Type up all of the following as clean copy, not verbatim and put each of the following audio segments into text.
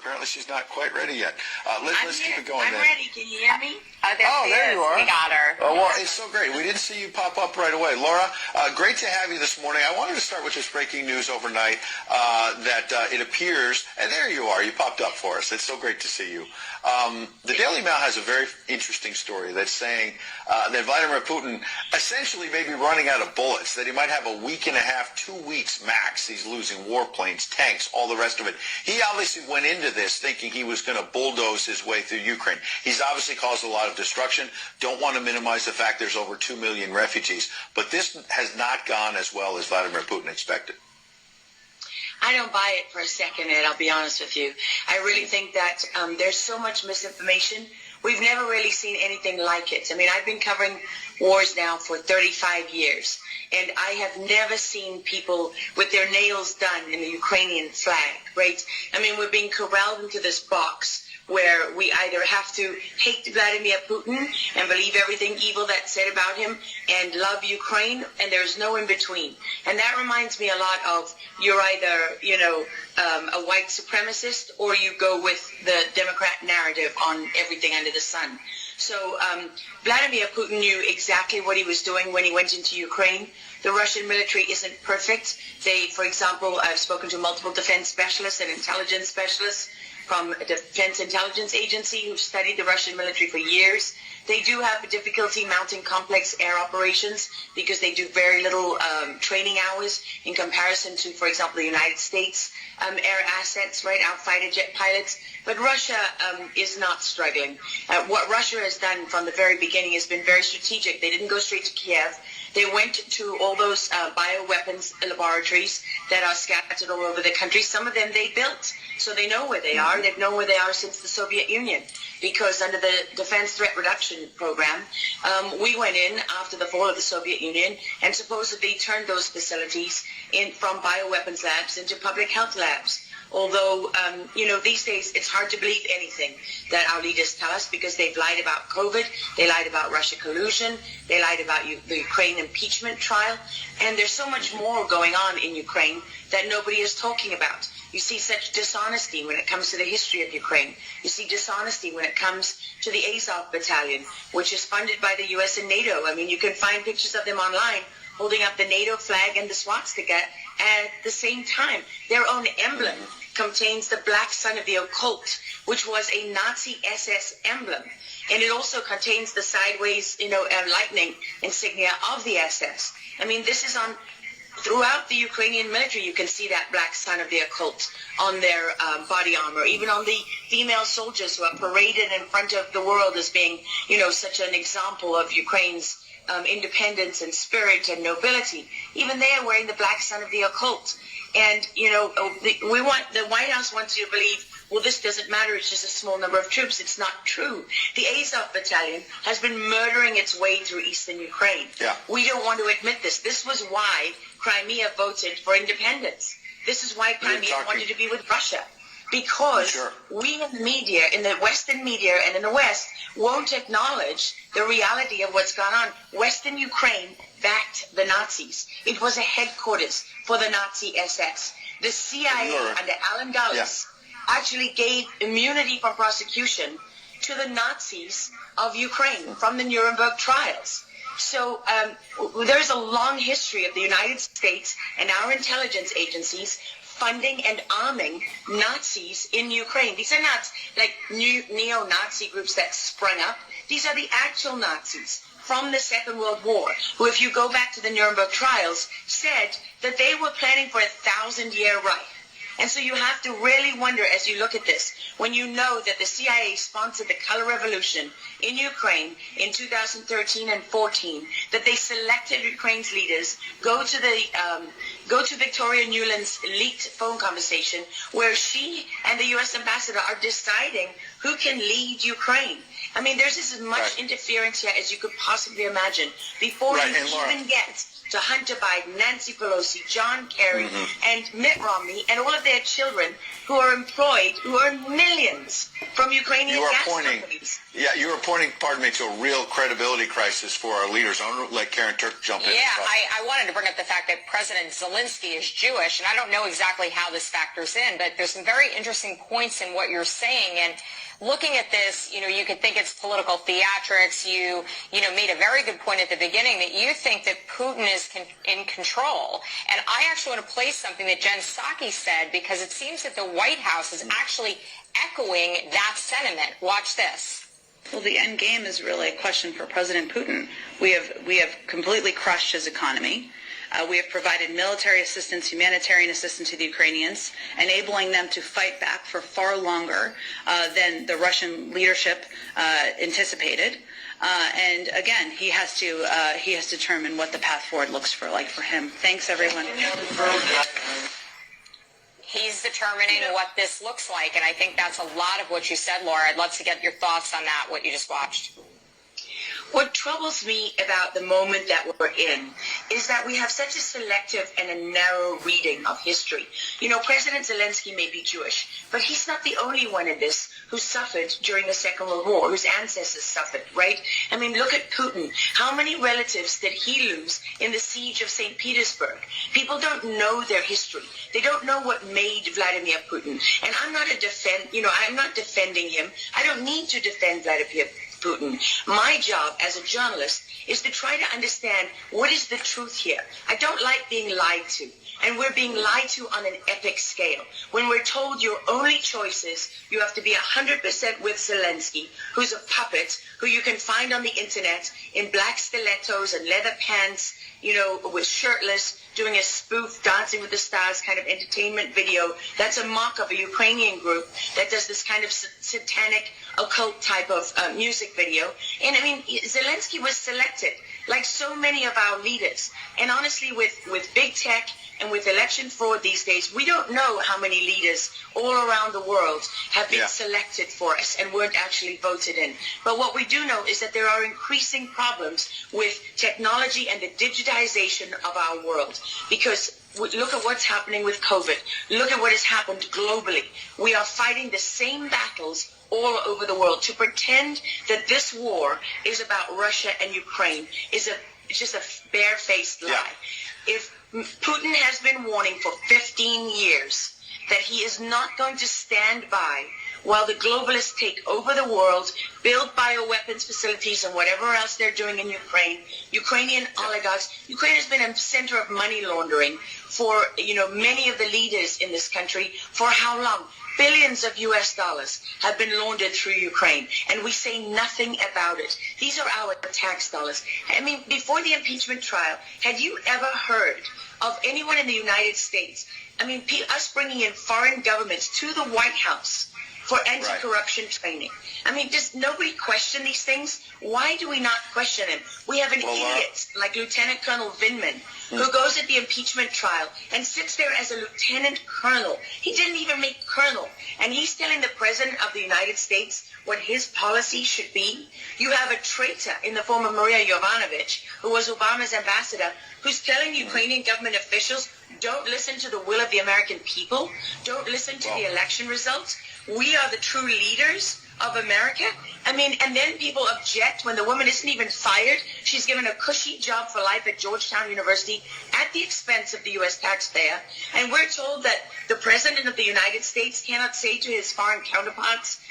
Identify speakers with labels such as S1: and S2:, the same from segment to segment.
S1: apparently she's not quite ready yet. Let's keep it going
S2: I'm
S1: then.
S2: ready. Can you hear me?
S1: There you are.
S2: We got her.
S1: Oh, well, it's so great. We didn't see you pop up right away. Laura, great to have you this morning. I wanted to start with this breaking news overnight that it appears, and there you are. You popped up for us. It's so great to see you. The Daily Mail has a very interesting story that's saying that Vladimir Putin essentially may be running out of bullets, that he might have a week and a half, 2 weeks max. He's losing warplanes, tanks, all the rest of it. He obviously went into this thinking he was going to bulldoze his way through Ukraine. He's obviously caused a lot of destruction. Don't want to minimize the fact there's over 2 million refugees. But this has not gone as well as Vladimir Putin expected.
S2: I don't buy it for a second, Ed, I'll be honest with you. I really think that there's so much misinformation. We've never really seen anything like it. I mean, I've been covering wars now for 35 years, and I have never seen people with their nails done in the Ukrainian flag, right? I mean, we're being corralled into this box where we either have to hate Vladimir Putin and believe everything evil that's said about him and love Ukraine, and there's no in between. And that reminds me a lot of you're either, a white supremacist or you go with the Democrat narrative on everything under the sun. So Vladimir Putin knew exactly what he was doing when he went into Ukraine. The Russian military isn't perfect. They, for example, I've spoken to multiple defense specialists and intelligence specialists from a Defense Intelligence Agency who've studied the Russian military for years. They do have a difficulty mounting complex air operations because they do very little training hours in comparison to, for example, the United States air assets, right, our fighter jet pilots. But Russia is not struggling. What Russia has done from the very beginning has been very strategic. They didn't go straight to Kiev. They went to all those bioweapons laboratories that are scattered all over the country. Some of them they built, so they know where they are. They've known where they are since the Soviet Union, because under the Defense Threat Reduction Program, we went in after the fall of the Soviet Union and supposedly turned those facilities from bioweapons labs into public health labs. Although, these days it's hard to believe anything that our leaders tell us because they've lied about COVID, they lied about Russia collusion, they lied about the Ukraine impeachment trial, and there's so much more going on in Ukraine that nobody is talking about. You see such dishonesty when it comes to the history of Ukraine. You see dishonesty when it comes to the Azov Battalion, which is funded by the U.S. and NATO. I mean, you can find pictures of them online holding up the NATO flag and the swastika at the same time. Their own emblem contains the black sun of the occult, which was a Nazi SS emblem. And it also contains the sideways, lightning insignia of the SS. I mean, this is on throughout the Ukrainian military. You can see that black sun of the occult on their body armor, even on the female soldiers who are paraded in front of the world as being, such an example of Ukraine's independence and spirit and nobility. Even they are wearing the black sun of the occult. And, the White House wants you to believe, well, this doesn't matter, it's just a small number of troops. It's not true. The Azov Battalion has been murdering its way through eastern Ukraine. Yeah. We don't want to admit this. This was why Crimea voted for independence. This is why Crimea wanted to be with Russia. Because we in the media, in the Western media and in the West, won't acknowledge the reality of what's gone on. Western Ukraine backed the Nazis. It was a headquarters for the Nazi SS. The CIA under Alan Dulles actually gave immunity from prosecution to the Nazis of Ukraine from the Nuremberg trials. So there's a long history of the United States and our intelligence agencies funding and arming Nazis in Ukraine. These are not like new neo-Nazi groups that sprung up. These are the actual Nazis from the Second World War, who, if you go back to the Nuremberg trials, said that they were planning for a 1,000-year Reich. And so you have to really wonder as you look at this, when you know that the CIA sponsored the Color Revolution in Ukraine in 2013 and 14, that they selected Ukraine's leaders, go to Victoria Nuland's leaked phone conversation where she and the U.S. ambassador are deciding who can lead Ukraine. I mean, there's as much interference here as you could possibly imagine before you even get to Hunter Biden, Nancy Pelosi, John Kerry, and Mitt Romney, and all of their children who are employed, who earn millions from Ukrainian gas companies.
S1: Yeah, you are pointing, pardon me, to a real credibility crisis for our leaders. I want to let Karen Turk jump in.
S3: Yeah, I wanted to bring up the fact that President Zelensky is Jewish, and I don't know exactly how this factors in, but there's some very interesting points in what you're saying. And looking at this, you could think it's political theatrics. You made a very good point at the beginning that you think that Putin is in control. And I actually want to play something that Jen Psaki said, because it seems that the White House is actually echoing that sentiment. Watch this.
S4: Well, the end game is really a question for President Putin. We have completely crushed his economy. We have provided military assistance, humanitarian assistance to the Ukrainians, enabling them to fight back for far longer than the Russian leadership anticipated. And again, he has to determine what the path forward looks like for him. Thanks, everyone.
S3: He's determining what this looks like, and I think that's a lot of what you said, Laura. I'd love to get your thoughts on that, what you just watched.
S2: What troubles me about the moment that we're in is that we have such a selective and a narrow reading of history. President Zelensky may be Jewish, but he's not the only one in this who suffered during the Second World War, whose ancestors suffered, right? I mean, look at Putin. How many relatives did he lose in the siege of St. Petersburg? People don't know their history. They don't know what made Vladimir Putin. And I'm not I'm not defending him. I don't need to defend Vladimir Putin. My job as a journalist is to try to understand what is the truth here. I don't like being lied to. And we're being lied to on an epic scale. When we're told your only choice is you have to be 100% with Zelensky, who's a puppet, who you can find on the internet in black stilettos and leather pants, with shirtless, doing a spoof Dancing with the Stars kind of entertainment video. That's a mock of a Ukrainian group that does this kind of satanic, occult type of music video. And I mean, Zelensky was selected, like so many of our leaders. And honestly, with big tech and with election fraud these days, we don't know how many leaders all around the world have been selected for us and weren't actually voted in. But what we do know is that there are increasing problems with technology and the digitization of our world. Because look at what's happening with COVID. Look at what has happened globally. We are fighting the same battles all over the world. To pretend that this war is about Russia and Ukraine is just a barefaced lie. If Putin has been warning for 15 years that he is not going to stand by while the globalists take over the world, build bioweapons facilities and whatever else they're doing in Ukraine. Ukrainian oligarchs. Ukraine has been a center of money laundering for, many of the leaders in this country. For how long? Billions of US dollars have been laundered through Ukraine, and we say nothing about it. These are our tax dollars. I mean, before the impeachment trial, had you ever heard of anyone in the United States, us bringing in foreign governments to the White House for anti-corruption training? I mean, does nobody question these things? Why do we not question them? We have an idiot like Lieutenant Colonel Vindman who goes at the impeachment trial and sits there as a lieutenant colonel. He didn't even make colonel. And he's telling the President of the United States what his policy should be. You have a traitor in the form of Maria Yovanovitch, who was Obama's ambassador, who's telling Ukrainian government officials, don't listen to the will of the American people. Don't listen to the election results. We are the true leaders of America. I mean, and then people object when the woman isn't even fired. She's given a cushy job for life at Georgetown University at the expense of the U.S. taxpayer. And we're told that the President of the United States cannot say to his foreign counterparts,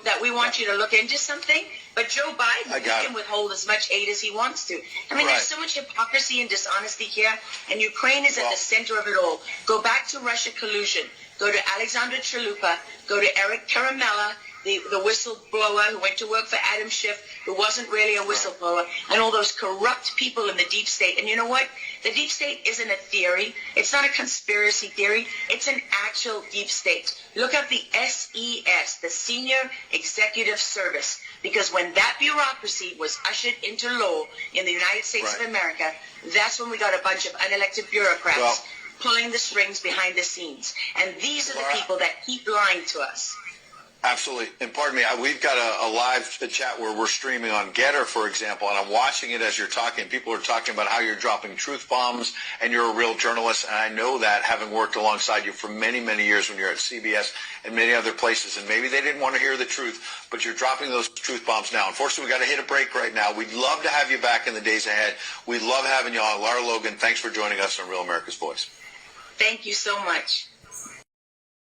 S2: that we want you to look into something. But Joe Biden can withhold as much aid as he wants to. I mean, there's so much hypocrisy and dishonesty here, and Ukraine is at the center of it all. Go back to Russia collusion. Go to Alexander Chalupa. Go to Eric Karamella, the whistleblower who went to work for Adam Schiff, who wasn't really a whistleblower, and all those corrupt people in the deep state. And you know what? The deep state isn't a theory. It's not a conspiracy theory. It's an actual deep state. Look up the SES, the Senior Executive Service, because when that bureaucracy was ushered into law in the United States of America, that's when we got a bunch of unelected bureaucrats pulling the strings behind the scenes. And these are the people that keep lying to us.
S1: Absolutely. And pardon me, we've got a live chat where we're streaming on Getter, for example, and I'm watching it as you're talking. People are talking about how you're dropping truth bombs and you're a real journalist. And I know that, having worked alongside you for many, many years when you're at CBS and many other places. And maybe they didn't want to hear the truth, but you're dropping those truth bombs now. Unfortunately, we've got to hit a break right now. We'd love to have you back in the days ahead. We love having you on. Lara Logan, thanks for joining us on Real America's Voice.
S2: Thank you so much.